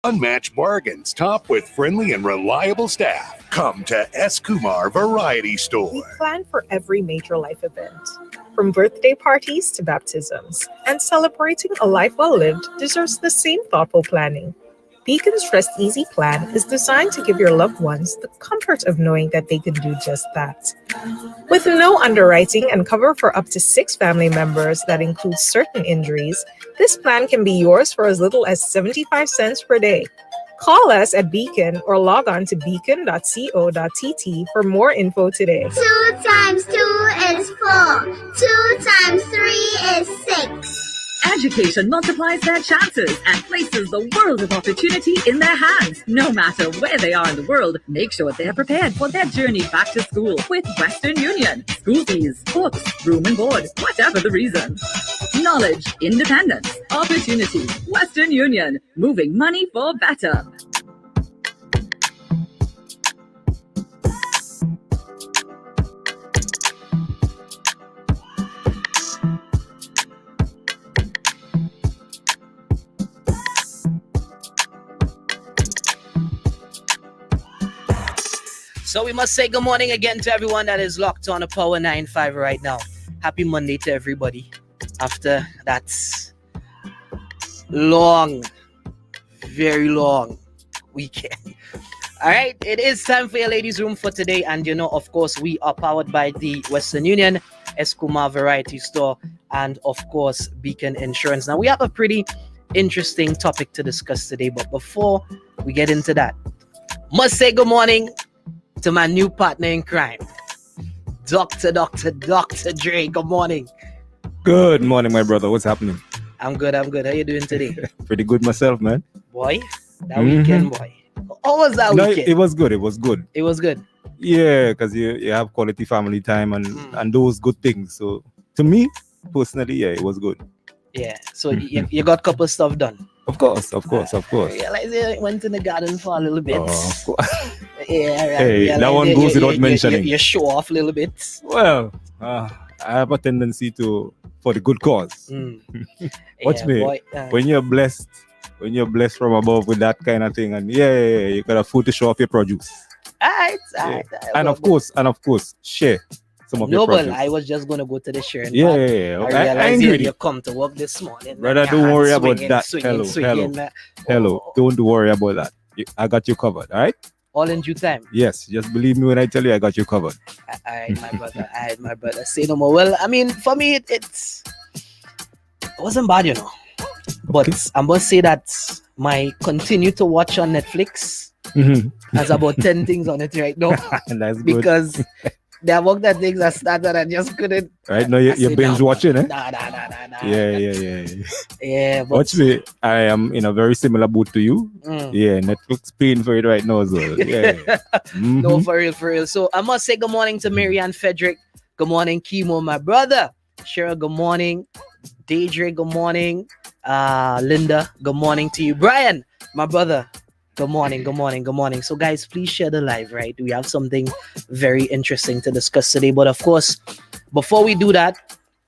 Unmatched bargains topped with friendly and reliable staff. Come to S. Kumar Variety Store. We plan for every major life event, from birthday parties to baptisms, and celebrating a life well lived deserves the same thoughtful planning. Beacon's Rest Easy plan is designed to give your loved ones the comfort of knowing that they can do just that. With no underwriting and cover for up to 6 family members that includes certain injuries, this plan can be yours for as little as 75 cents per day. Call us at Beacon or log on to beacon.co.tt for more info today. 2 times 2 is 4. 2 times 3 is 6. Education multiplies their chances and places the world of opportunity in their hands. No matter where they are in the world, make sure they're prepared for their journey back to school with Western Union. School fees, books, room and board, whatever the reason. Knowledge, independence, opportunity. Western Union, moving money for better. So we must say good morning again to everyone that is locked on the Power 9-5 right now. Happy Monday to everybody. After that long, very long weekend. All right, it is time for your ladies' room for today. And of course, we are powered by the Western Union, S. Kumar Variety Store, and of course, Beacon Insurance. Now, we have a pretty interesting topic to discuss today. But before we get into that, must say good morning to my new partner in crime, Dr. Dre. Good morning. Good morning, my brother. What's happening? I'm good. How you doing today? Pretty good myself, man. Boy, that weekend, boy. How was that weekend? It was good. It was good. Yeah, because you have quality family time and those good things. So to me, personally, yeah, it was good. Yeah. So you got a couple stuff done. Of course. I realized you went in the garden for a little bit. Of course. Yeah, right. Hey, that one goes without mentioning. You show off a little bit. Well, I have a tendency for the good cause. Watch me. Boy, when you're blessed from above with that kind of thing, and you got a food to show off your produce. All right. And of course, share some of your produce. I was just gonna go to the sharing. Yeah. I realized you come to work this morning. Brother, don't worry about that. Hello. Don't worry about that. I got you covered, all right? All in due time. Yes, just believe me when I tell you I got you covered. All right, my brother. Say no more. Well, I mean, for me, it wasn't bad, But okay. I must say that my continue to watch on Netflix has about 10 things on it right now. That's good. Because there were that things that started and just couldn't. Right now, you're binge watching, eh? Nah. Yeah. Watch me. I am in a very similar boat to you. Yeah, Netflix paying for it right now as well. Yeah. No, for real. So I must say good morning to Marianne Frederick. Good morning, Kimo, my brother. Cheryl, good morning. Deidre, good morning. Linda, good morning to you. Brian, my brother. Good morning. So guys, please share the live, right? We have something very interesting to discuss today. But of course, before we do that,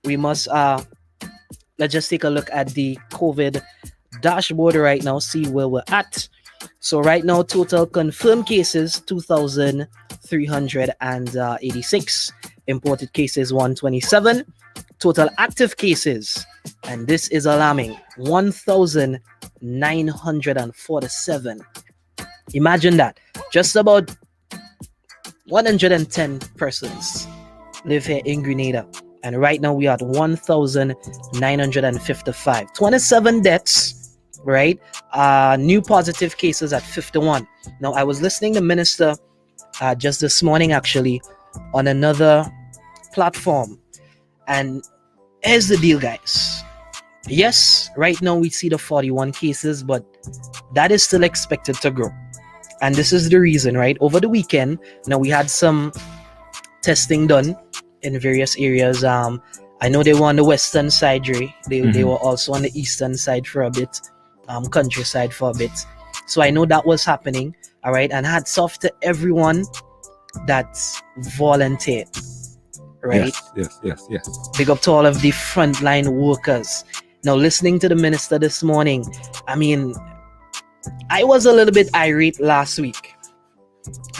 we must let's just take a look at the COVID dashboard right now, see where we're at. So right now, total confirmed cases 2,386, imported cases 127, total active cases, and this is alarming, 1,947. Imagine that. Just about 110 persons live here in Grenada. And right now we are at 1,955. 27 deaths, right? New positive cases at 51. Now, I was listening to Minister just this morning, actually, on another platform. And here's the deal, guys. Yes, right now we see the 41 cases, but that is still expected to grow. And this is the reason, right? Over the weekend, now we had some testing done in various areas. I know they were on the western side, Ray. They were also on the eastern side for a bit, countryside for a bit. So I know that was happening, all right? And hats off to everyone that volunteered, right? Yes. Big up to all of the frontline workers. Now, listening to the minister this morning, I mean, I was a little bit irate last week,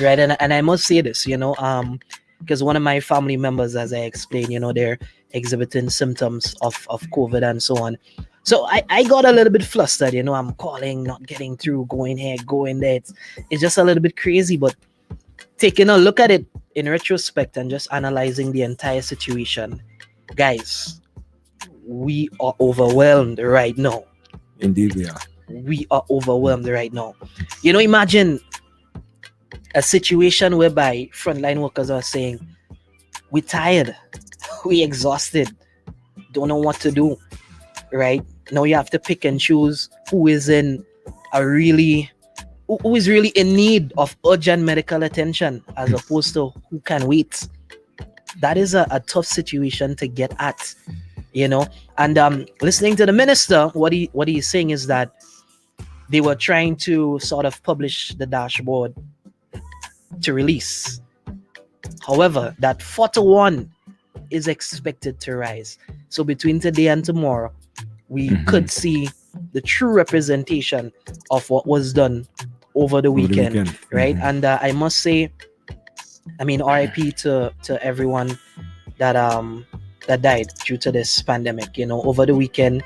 right? And I must say this, because one of my family members, as I explained, they're exhibiting symptoms of COVID and so on. So I got a little bit flustered, I'm calling, not getting through, going here, going there. It's just a little bit crazy, but taking a look at it in retrospect and just analyzing the entire situation, guys, we are overwhelmed right now. Indeed, we are. We are overwhelmed right now. Imagine a situation whereby frontline workers are saying, we're tired, we're exhausted, don't know what to do, right? Now you have to pick and choose who is really in need of urgent medical attention as opposed to who can wait. That is a tough situation to get at, and listening to the minister, what he's saying is that they were trying to sort of publish the dashboard to release. However, that 4-1 is expected to rise. So between today and tomorrow, we could see the true representation of what was done over the weekend. Right? And I must say, RIP to everyone that died due to this pandemic. Over the weekend,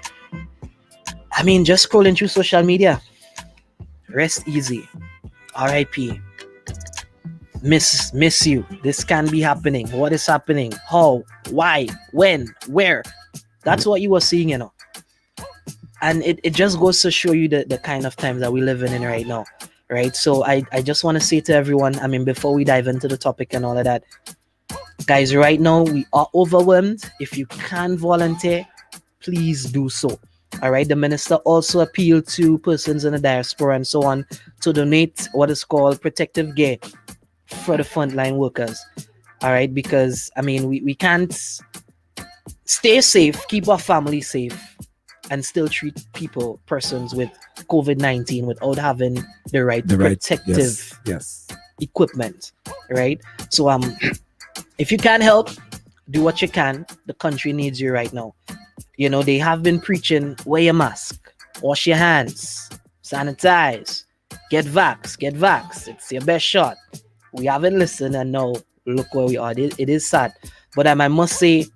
just scrolling through social media. Rest easy. RIP. Miss you. This can be happening. What is happening? How? Why? When? Where? That's what you were seeing, And it just goes to show you the kind of times that we're living in right now. Right? So I just want to say to everyone, before we dive into the topic and all of that, guys, right now we are overwhelmed. If you can volunteer, please do so. All right. The minister also appealed to persons in the diaspora and so on to donate what is called protective gear for the frontline workers. All right. Because, we can't stay safe, keep our family safe, and still treat persons with COVID-19 without having the right protective equipment. Right. So, if you can help, do what you can. The country needs you right now. They have been preaching, wear your mask, wash your hands, sanitize, get vaxxed. It's your best shot. We haven't listened, and now look where we are. It is sad. But I must say,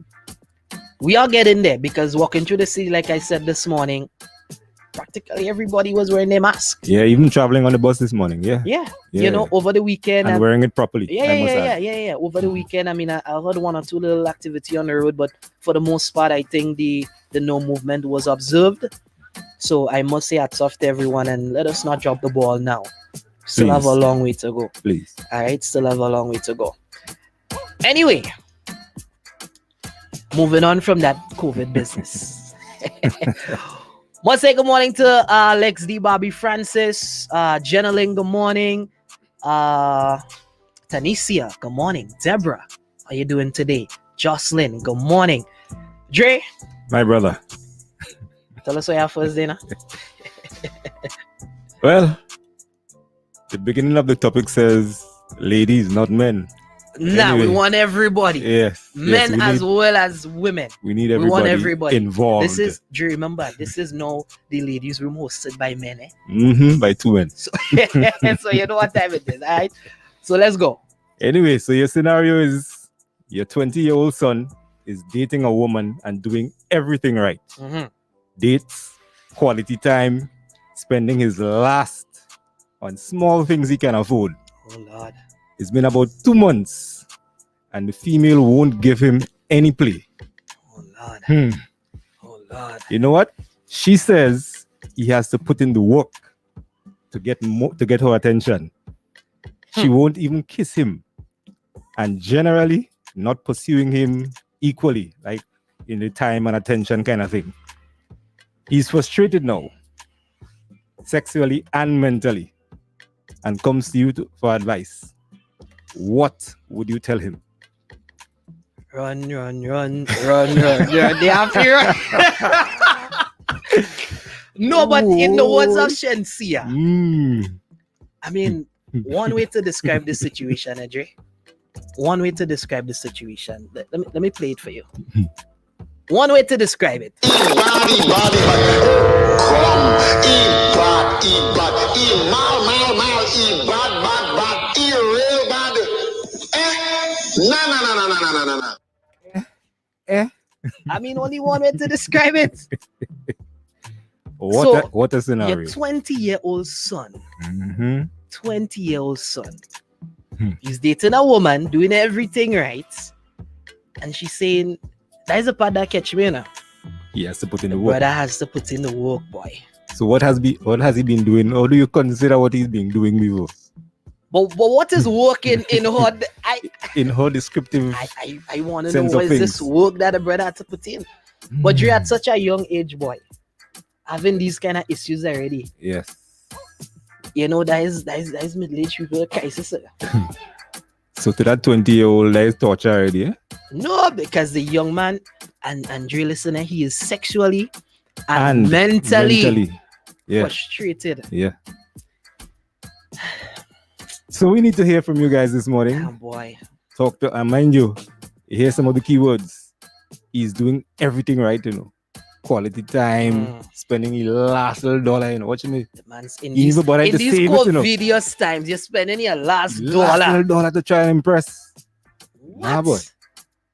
we are getting there, because walking through the city, like I said this morning, practically everybody was wearing their mask. Yeah, even traveling on the bus this morning. Yeah. Over the weekend. And wearing it properly. Yeah. Over the weekend, I heard one or two little activity on the road, but for the most part, I think the no movement was observed. So I must say hats off to everyone, and let us not drop the ball now. Still have a long way to go. Please. All right, still have a long way to go. Anyway, moving on from that COVID business. Must say good morning to Lex D. Bobby Francis, Jenna Ling, good morning. Tanisha, good morning. Deborah, how you doing today? Jocelyn, good morning. Dre, my brother, tell us what you have for us dinner. Well, the beginning of the topic says ladies, not men. Nah, we want everybody. Yes. Men as well as women. We need everybody, involved. This is, do you remember? This is now the ladies' room hosted by men. By two men. So, so you know what time it is, all right? So let's go. Anyway, so your scenario is your 20-year-old son is dating a woman and doing everything right. Dates, quality time, spending his last on small things he can afford. Oh, Lord. It's been about 2 months and the female won't give him any play. Oh, Lord. Oh, Lord. You know what? She says he has to put in the work to get her attention. She won't even kiss him, and generally not pursuing him equally, like in the time and attention kind of thing. He's frustrated now, sexually and mentally, and comes to you for advice. What would you tell him? Run. They have to run. No, but in the words of Shensia, one way to describe the situation, Edre. One way to describe the situation. Let me play it for you. One way to describe it. Eh? I mean, only one way to describe it. What a Your scenario. 20-year-old son, Mm-hmm. 20-year-old son, Hmm. he's dating a woman, doing everything right, and she's saying, that is the part that catch me, you know. He has to put in The the work. brother has to put in the work, boy. So what has he been doing? Or do you consider what he's been doing before? But what is working in her? In her descriptive I want to know sense what of is this things. work that the brother had to put in. But you're at such a young age, boy, having these kind of issues already. Yes. You know, that is middle-aged people crisis. So to that 20-year-old, that is torture already, eh? No, because the young man, and Andre listener, he is sexually and mentally Yeah. frustrated. Yeah. So we need to hear from you guys this morning. Oh boy. Talk to, and mind you, hear some of the keywords. He's doing everything right, you know. Quality time, spending his last little dollar, you know. Watching me. The man's in He these, even bother in to these save it, you know. COVIDious times, you're spending your last Last dollar. little dollar to try and impress. What? Nah, boy.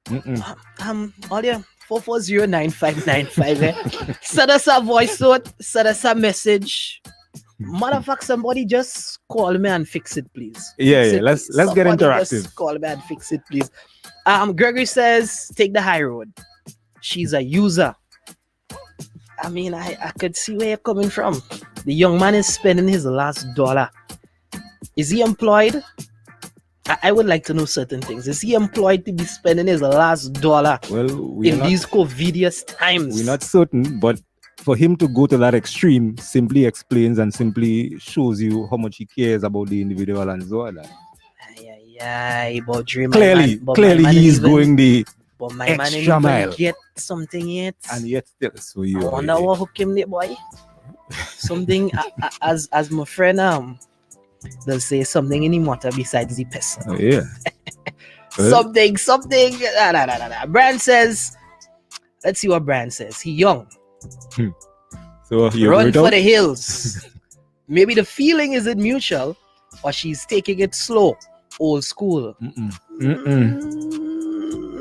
Mm-mm. All your 4409595, eh? Send us a voice note, send us a message. Motherfucker, somebody just call me and fix it, please. Yeah, Fix yeah. it, Let's please. get Somebody interactive. Just call me and fix it, please. Gregory says, take the high road. She's a user. I mean, I could see where you're coming from. The young man is spending his last dollar. Is he employed? I would like to know certain things. Is he employed to be spending his last dollar Well, in these COVIDious times? we're not certain, but for him to go to that extreme simply explains and simply shows you how much he cares about the individual and so on. But Dre, Clearly, he's going the extra mile. Get something yet. And yet still, so you I wonder what hook him there, boy. Something as my friend they'll say something in the water besides the person. Oh, yeah. Something. Nah. Bran says, let's see what Bran says. He young. So you Run for the hills. Maybe the feeling isn't mutual, or she's taking it slow, old school.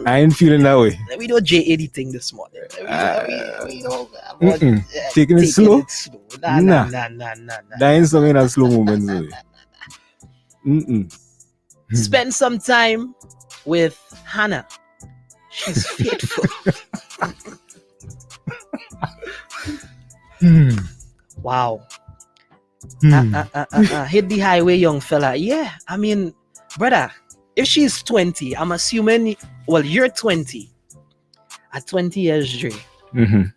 I ain't feeling that way. We do J80 thing this morning. Taking it slow? Nah. That ain't something that slow moments. Spend some time with Hannah. She's faithful. Wow. Hit the highway, young fella. Yeah, I mean, brother, if she's 20, I'm assuming, well, you're 20. At 20 years, Dre, I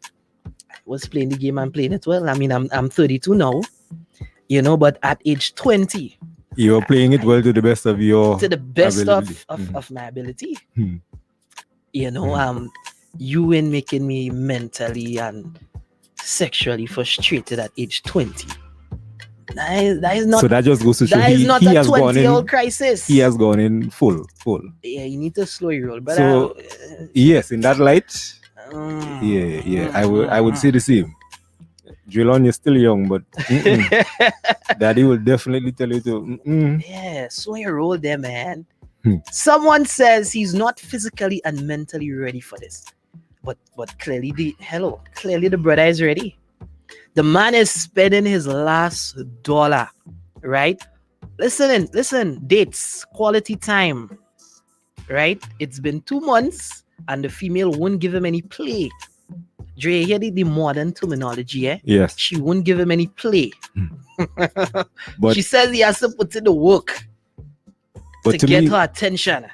was playing the game and playing it well. I mean, I'm 32 now, you know, but at age 20, you're playing it well to the best of your ability. of my ability. You know, you ain't making me mentally and sexually frustrated at age 20. That is not. So that just goes to show that is not he a has gone 20-year-old in. crisis. He has gone in full. Yeah, you need to slow your roll. But So yes, in that light, yeah, I would say the same. Drillon, you're still young, but Daddy will definitely tell you to. Yeah, slow your roll there, man. Someone says he's not physically and mentally ready for this, but clearly the brother is ready. The man is spending his last dollar, right? Listen, dates, quality time, right? It's been 2 months and the female won't give him any play. Dre, hear the modern terminology, eh? Yes. She won't give him any play. But she says he has to put in the work to get her attention.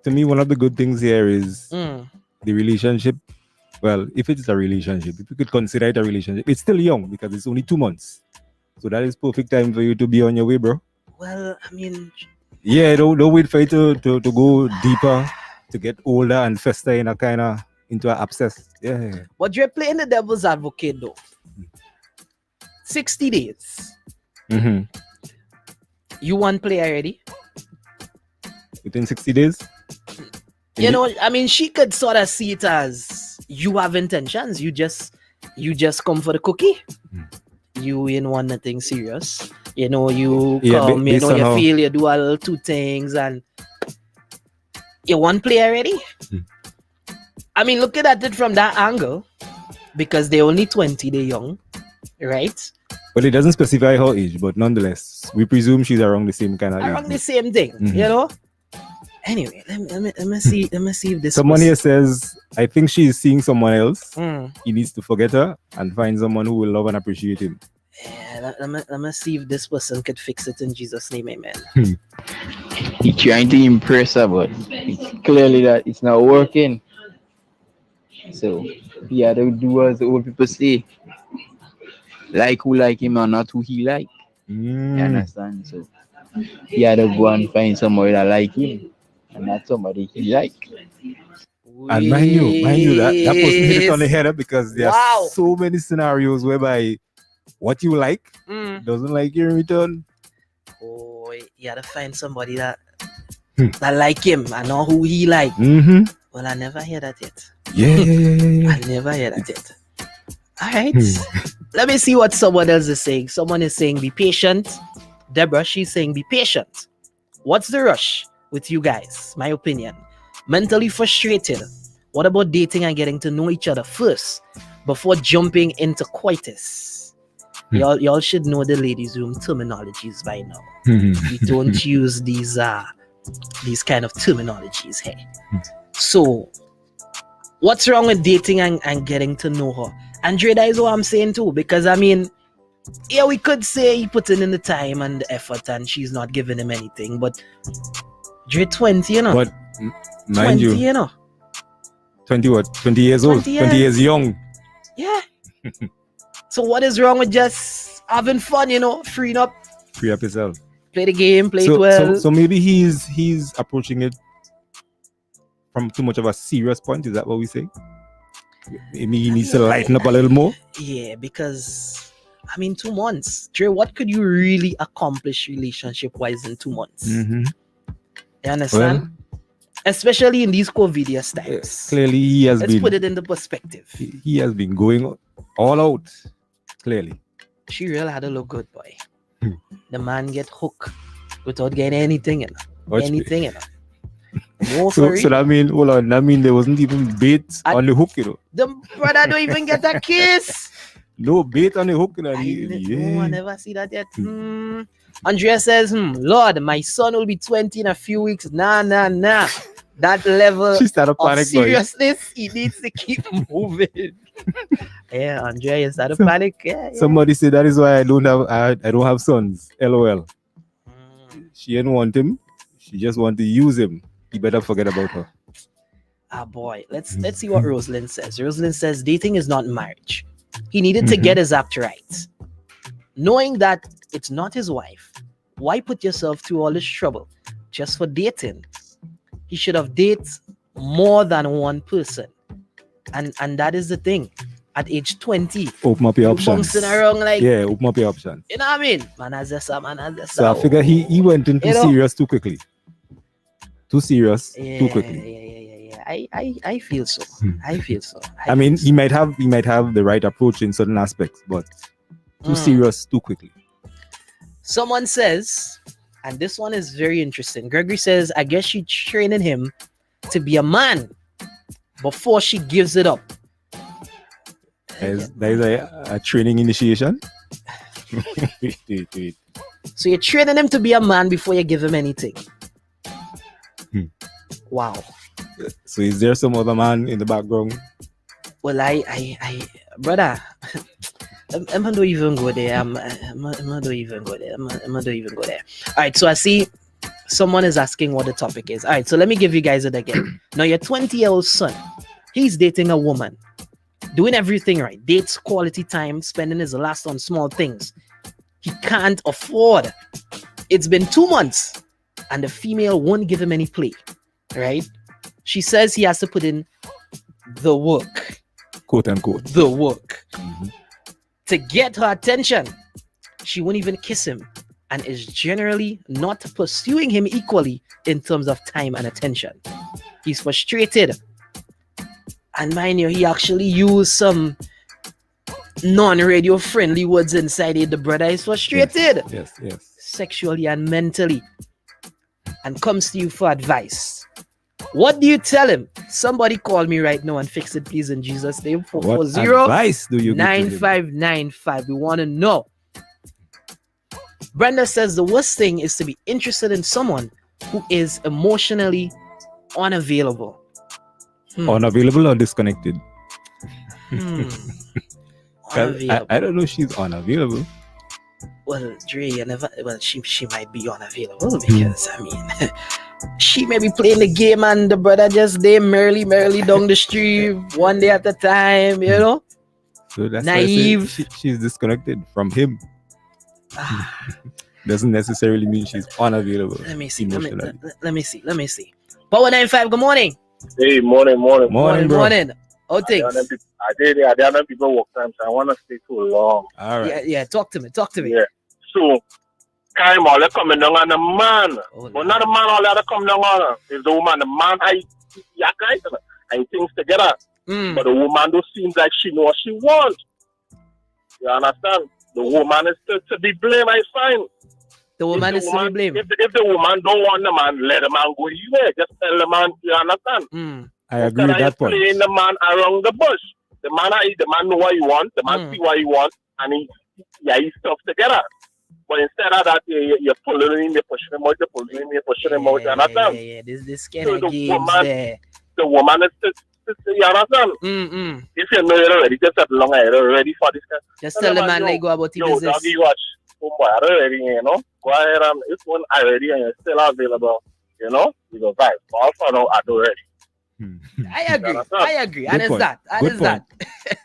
To me, one of the good things here is the relationship. Well, if it's a relationship, if you could consider it a relationship, it's still young because it's only 2 months. So that is perfect time for you to be on your way, bro. Well, I mean, yeah, don't wait for you to go deeper, to get older and fester in a kind of into an abscess. Yeah. But you're playing the devil's advocate though. 60 days. You want play already? Within 60 days? You know, I mean, she could sort of see it as you have intentions. You just come for the cookie. You ain't want nothing serious. You know, you Yeah, come, you based know, on you how- feel you do a little two things and you want play already. I mean, looking at it from that angle, because they're only 20, they're young, right? But it doesn't specify her age, but nonetheless, we presume she's around the same kind of age. Around the group. same thing, Mhm. you know? Anyway, let me see if this Someone was- here says, I think she's seeing someone else. Mm. He needs to forget her and find someone who will love and appreciate him. Yeah, let me see if this person could fix it in Jesus' name, amen. He trying to impress her, but it's clearly that it's not working. So he had to do as the old people say. Like who like him or not who he like. You understand? So he had to go and find somebody that like him and not somebody he like. And mind you, that person hit it on the head because there Wow. are so many scenarios whereby what you like Mm. doesn't like you in return. Oh, you gotta find somebody that Hmm. that like him. I know who he like. Mm-hmm. Well, I never hear that yet. Yeah. I never hear that yet. All right. Let me see what someone else is saying. Someone is saying, be patient. Deborah, she's saying, be patient. What's the rush with you guys? My opinion. Mentally frustrated. What about dating and getting to know each other first before jumping into coitus? Y'all should know the ladies' room terminologies by now. We don't use these kind of terminologies here. So, what's wrong with dating and getting to know her? Andre, that is what I'm saying too. Because I mean, yeah, we could say he put in the time and the effort and she's not giving him anything, but Dre 20, you know. But mind 20, you, you know. 20 what? 20 years old. 20 20 years young. Yeah. So what is wrong with just having fun, you know, freeing up, Free up yourself. play the game, play it So, well. so maybe he's approaching it from too much of a serious point. Is that what we say? Maybe he needs to lighten up a little more. Yeah, because I mean, 2 months. Dre, what could you really accomplish relationship-wise in 2 months? Mm-hmm. You understand? Especially in these COVIDious times. Clearly, he has Let's been. put it into perspective. He has been going all out. Clearly. She really had to look good, boy. The man get hooked without getting anything in her. Watch me. Anything in her. No, So sorry. that mean, hold on, that mean there wasn't even bait on the hook, you know. The brother don't even get a kiss. No bait on the hook, you know. No, I never see that yet. Andrea says, Lord, my son will be 20 in a few weeks. Nah. That level She started of panic, boy. seriousness, he needs to keep moving. Yeah, Andrea, you started panic. Yeah. Somebody said that is why I don't have sons. LOL. She didn't want him. She just want to use him. You better forget about her. Ah, boy. Let's see what Rosalind says. Rosalind says dating is not marriage. He needed to get his act right. Knowing that it's not his wife, why put yourself through all this trouble just for dating? He should have dated more than one person. And that is the thing. At age 20, Open up your you options. bouncing around like, Yeah, open up your options. you know what I mean? Man has this, man has this. So I figure he went in too You know? serious too quickly. Too serious Yeah, too quickly. Yeah. I feel so. I feel so. I mean, he might have the right approach in certain aspects, but too serious too quickly. Someone says, and this one is very interesting. Gregory says, I guess she's training him to be a man before she gives it up. That is a training initiation. Wait. So you're training him to be a man before you give him anything. Wow. So is there some other man in the background? Well, I brother, I'm not even go there. I'm not even go there. I'm not even go there. All right. So I see someone is asking what the topic is. All right. So let me give you guys it again. Now your 20-year-old son, he's dating a woman, doing everything right. Dates, quality time, spending his last on small things. He can't afford. It's been 2 months, and the female won't give him any play. Right? She says he has to put in the work. Quote unquote. The work. To get her attention. She won't even kiss him and is generally not pursuing him equally in terms of time and attention. He's frustrated. And mind you, he actually used some non-radio friendly words inside it. The brother is frustrated Yes. sexually and mentally and comes to you for advice. What do you tell him? Somebody call me right now and fix it, please, in Jesus' name. What 440 advice do you give to him? 9595. We want to know. Brenda says the worst thing is to be interested in someone who is emotionally unavailable. Unavailable or disconnected? Unavailable. I don't know if she's unavailable. Well, Dre, she might be unavailable because I mean she may be playing the game and the brother just there merrily down the street one day at a time, you know? So that's Naive. why I say she's disconnected from him. Doesn't necessarily mean she's unavailable. Let me see. Emotionally. Let me see. Power 95, good morning. Hey, morning. Morning, bro. Morning. How things? I did people work time, so I want to stay too long. All right. Yeah, talk to me. Yeah. So, kind all that coming down on the man. Oh, But not the man all that come down on. It's the woman. The man, I things together. But the woman do seems like she know what she wants. You understand? The woman is to be blamed, I find. The woman is to be blamed. If the woman don't want the man, let the man go anywhere. Just tell the man, you understand? I agree with that point. Playing the man around the bush. The man know what he wants. The man see what he wants, and he stuff together. But instead of that, you're pulling him, you're pushing him out, you're pulling him, you're pushing him out. You understand? Yeah. This kind of games there. The woman is you understand? If you know you're ready to settle long, you're ready for this kind. Just tell the man like go about his business. Doggy watch. Oh boy, I'm ready, you know. Go ahead and if one I ready and you're still available, you know, you go vibe. All for now, I do ready. I agree. Good And it's point. that. Good point.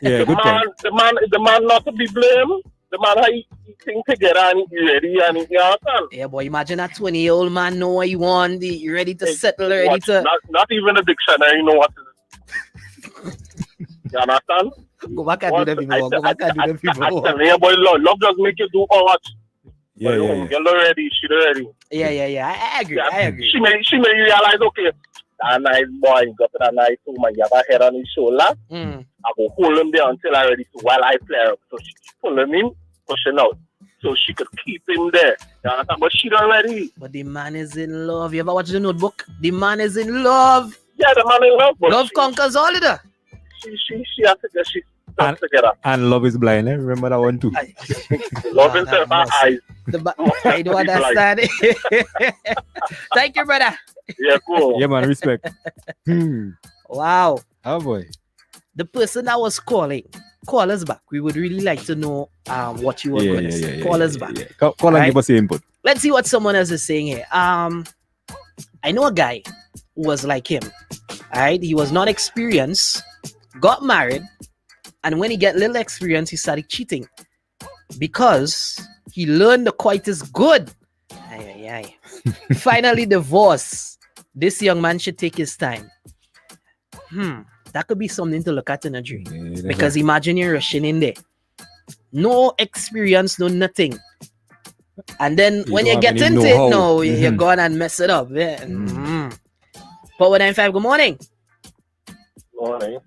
Yeah, good point. The man not to be blamed. The man how he think together and he ready and he understand. Yeah, boy, imagine a 20-year-old man know what he want. He ready to settle, ready to not even a dictionary know what is. You understand? go back and do them people. Go back and do them I people. tell you, boy, love just make you do all what. Yeah. You're ready, she ready. Yeah. I agree. She may realize, okay, that nice boy got that nice woman, you have a head on his shoulder. I go hold him there until I'm ready to while I play up. So she pulling him, pushing out. So she could keep him there. You understand? But she don't ready. But the man is in love. You ever watch The Notebook? The man is in love. Yeah, the man in love. But Love conquers all of that. She has to get she stuff together. And love is blind, eh? Remember that one too. Love is in her eyes. I don't understand it. Thank you, brother. Yeah, cool. Yeah, man, respect. Wow. Oh boy. The person that was calling, call us back. We would really like to know what you were going to say. Call us back. Call and give us your input. Let's see what someone else is saying here. I know a guy who was like him. All right, he was not experienced, got married, and when he get little experience, he started cheating because he learned the quite is good. Finally divorced. This young man should take his time. That could be something to look at in a dream. Because imagine you're rushing in there. No experience, no nothing. And then when you get into it, no, you're going and mess it up. Power 95, good morning. Morning.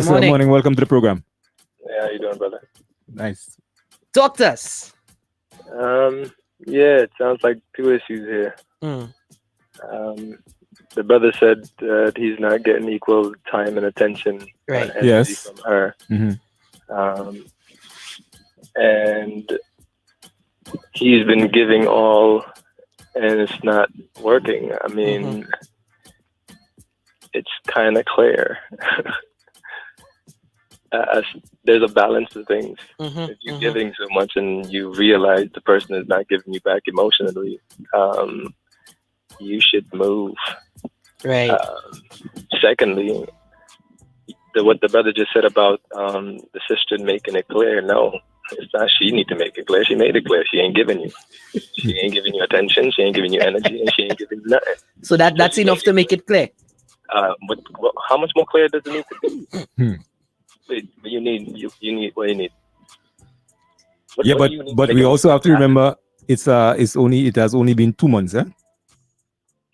Sir. Morning. Welcome to the program. Yeah, how you doing, brother? Nice. Talk to us. Yeah, it sounds like two issues here. The brother said that he's not getting equal time and attention Right. and energy from her. And he's been giving all and it's not working. I mean, it's kind of clear. There's a balance to things. If you're giving so much and you realize the person is not giving you back emotionally, you should move. Right. Secondly, what the brother just said about the sister making it clear, no, it's not she need to make it clear. She made it clear. She ain't giving you. She ain't giving you attention. She ain't giving you energy. And she ain't giving you nothing. So that's enough to make it clear. But how much more clear does it need to be? You need what you need. But we also have to remember it has only been 2 months, eh?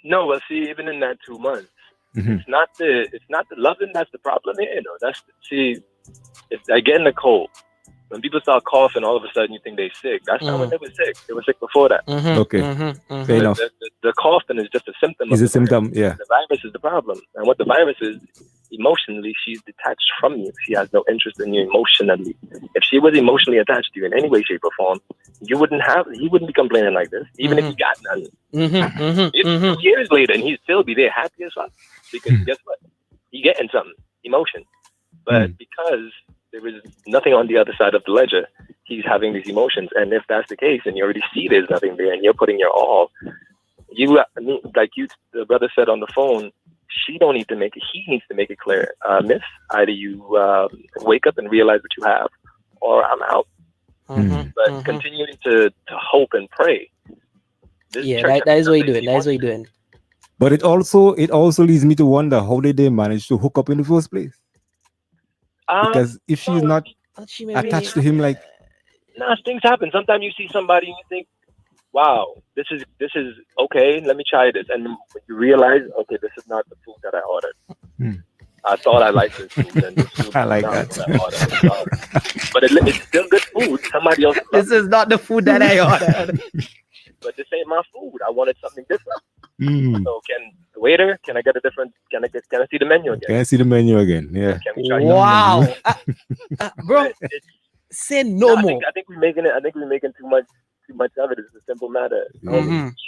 No, well, see, even in that 2 months, It's not the loving that's the problem here. It's again the cold. When people start coughing, all of a sudden you think they're sick. That's not when they were sick. They were sick before that. Okay. Fair enough. The coughing is just a symptom. It's a symptom, yeah. The virus is the problem. And what the virus is, emotionally, she's detached from you. She has no interest in you emotionally. If she was emotionally attached to you in any way, shape, or form, he wouldn't be complaining like this, even if he got none. It's 2 years later, and he'd still be there happy as fuck. Because guess what? He getting something, emotion. But because there is nothing on the other side of the ledger, he's having these emotions. And if that's the case, and you already see there's nothing there, and you're putting your all, the brother said on the phone, he needs to make it clear. Miss, either you wake up and realize what you have, or I'm out. But continuing to hope and pray. That is what you're doing. But it also leads me to wonder, how did they manage to hook up in the first place? Because if she's not attached to him, like, things happen. Sometimes you see somebody and you think, wow, this is okay, let me try this. And when you realize, okay, this is not the food that I ordered. I thought I liked this food, and this food I like that. But it's still good food. Somebody else. This is not the food that I ordered. But this ain't my food. I wanted something different. So waiter, can I get a different? Can I see the menu again? Can I see the menu again? Yeah. Can we try Wow, bro, say no more. I think we're making too much of it. It's a simple matter.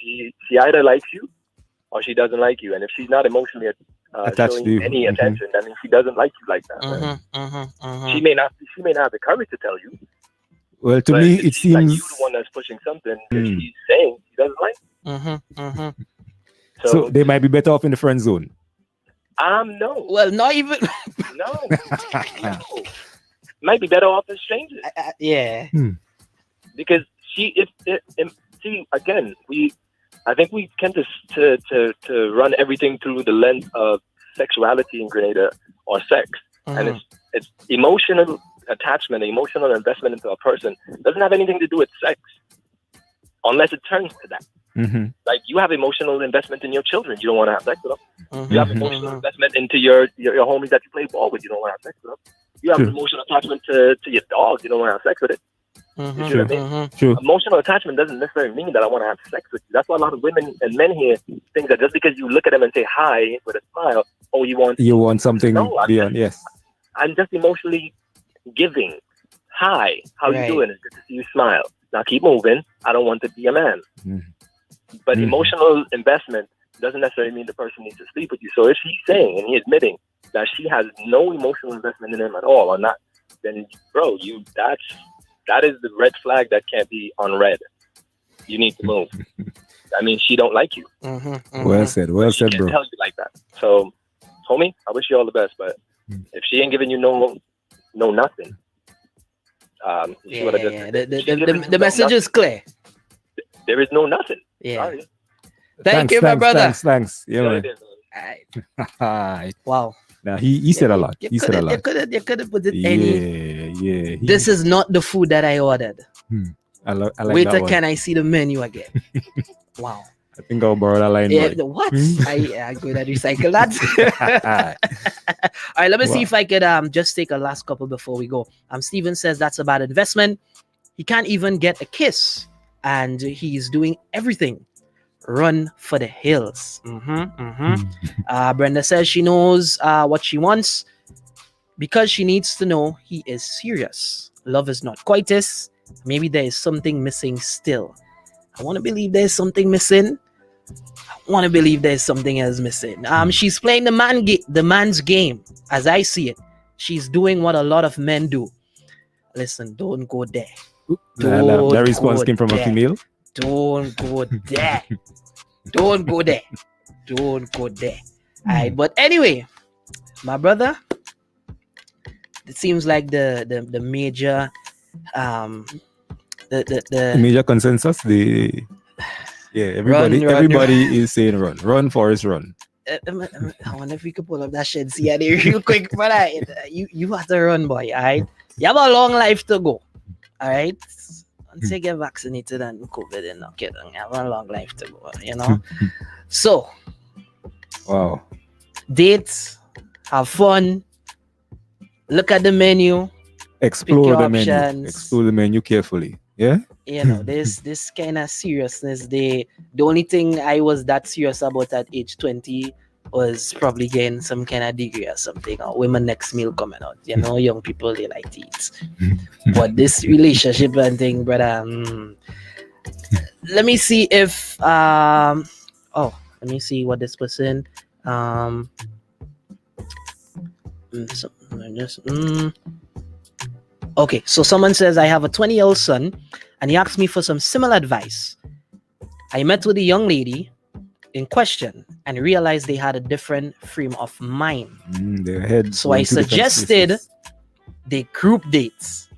She either likes you or she doesn't like you, and if she's not emotionally attached showing to you, any attention, I mean, she doesn't like you like that. Right? She may not have the courage to tell you. Well, to me, it seems like you're the one that's pushing something. If she's saying she doesn't like. So they might be better off in the friend zone. No. Well, not even. No. Might be better off as strangers. Yeah. Because again, I think we tend to run everything through the lens of sexuality in Grenada or sex, and it's emotional attachment, emotional investment into a person doesn't have anything to do with sex, unless it turns to that. Like you have emotional investment in your children, you don't want to have sex with them. You have emotional investment into your homies that you play ball with, you don't want to have sex with them. You have emotional attachment to your dog, you don't want to have sex with it. You see what I mean? Emotional attachment doesn't necessarily mean that I want to have sex with you. That's why a lot of women and men here think that just because you look at them and say hi with a smile, oh, you want something beyond. Yes, I'm just emotionally giving. Hi, how you doing? It's good to see you smile. Now keep moving. I don't want to be a man. But emotional investment doesn't necessarily mean the person needs to sleep with you. So if he's saying and he's admitting that she has no emotional investment in him at all or not, then bro, that is the red flag that can't be unread. You need to move. I mean, she don't like you. Well said, bro. She can't tell you like that. So, homie, I wish you all the best. But if she ain't giving you no nothing, you see what I just said? The message is clear. There is no nothing. Yeah. Sorry. Thank you, my brother. Thanks. Yeah, man. Wow. Now he said a lot. He said a lot. You could have put it any. This is not the food that I ordered. I like Waiter, that one. can I see the menu again? Wow. I think I'll borrow that line. What? I go to recycle that. All right, let me see if I could just take a last couple before we go. Steven says that's a bad investment. He can't even get a kiss, and he's doing everything. Run for the hills. Brenda says she knows what she wants because she needs to know he is serious. Love is not coitus. Maybe there is something missing still. I want to believe there's something missing. I want to believe there's something else missing. She's playing the man's game, as I see it. She's doing what a lot of men do. Listen, don't go there. That response came from a female. Don't go there. Don't go there. Don't go there. All right, but anyway, my brother, it seems like the major the major consensus. Everybody is saying run Forrest run. I wonder if we could pull up that shit see real quick, but you have to run, boy. All right, you have a long life to go. All right, once you get vaccinated and COVID and not kidding, you have a long life to go. You know, so wow. date, have fun, look at the menu, Explore your the menu. options. Explore the menu carefully. Yeah. you know, this kind of seriousness. The only thing I was that serious about at age 20 was probably getting some kind of degree or something, or women next meal coming out. You know, young people, they like to eat. But this relationship and thing, brother, let me see if let me see what this person okay, so someone says, I have a 20-year-old son and he asked me for some similar advice. I met with a young lady in question and realized they had a different frame of mind. Their heads So I went to different suggested places. they group dates.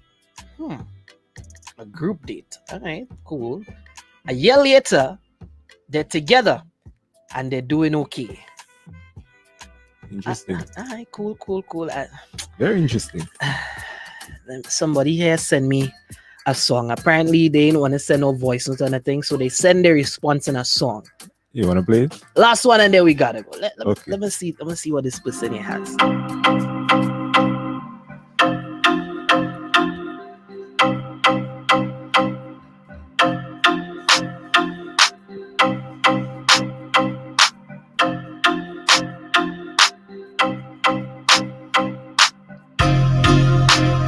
A group date. All right, cool. A year later, they're together and they're doing okay. Interesting. All right, cool. Very interesting. Somebody here sent me a song. Apparently, they didn't want to send no voice notes or anything, so they send their response in a song. You want to play it? Last one, and then we gotta go. Okay. Let me see. Let me see what this person here has.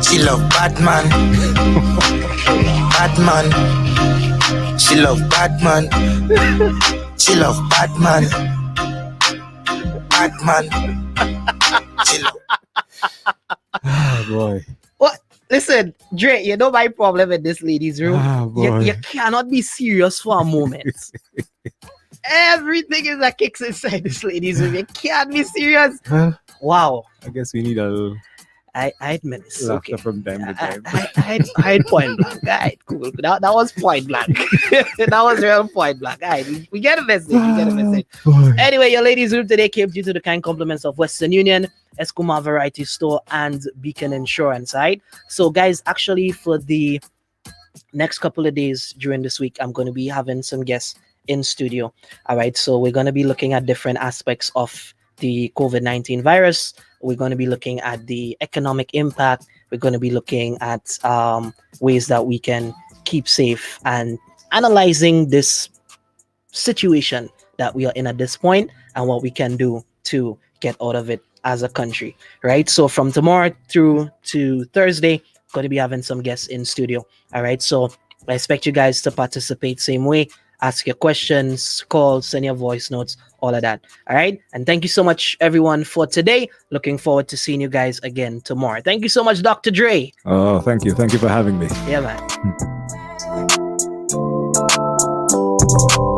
She love Batman. Batman. She love Batman. She love Batman. Batman. She love. Oh boy. What? Listen, Dre, you know my problem with this ladies' room? Ah, boy. You cannot be serious for a moment. Everything is a kicks inside this ladies' room. You can't be serious. Well, Wow. I guess we need a little I'd minutes. laughter Okay. from time to time. I'd point blank. Alright, cool. That was point blank. That was real point blank. Alright, we get a message. Boy. Anyway, your ladies' room today came due to the kind compliments of Western Union, Escuma Variety Store, and Beacon Insurance. Right. So, guys, actually, for the next couple of days during this week, I'm going to be having some guests in studio. All right. So we're going to be looking at different aspects of the COVID-19 virus. We're going to be looking at the economic impact. We're going to be looking at ways that we can keep safe and analyzing this situation that we are in at this point and what we can do to get out of it as a country, right? So from tomorrow through to Thursday, going to be having some guests in studio. All right. So I expect you guys to participate same way. Ask your questions, call, send your voice notes, all of that. All right. And thank you so much, everyone, for today. Looking forward to seeing you guys again tomorrow. Thank you so much, Dr. Dre. Oh, thank you. Thank you for having me. Yeah, man.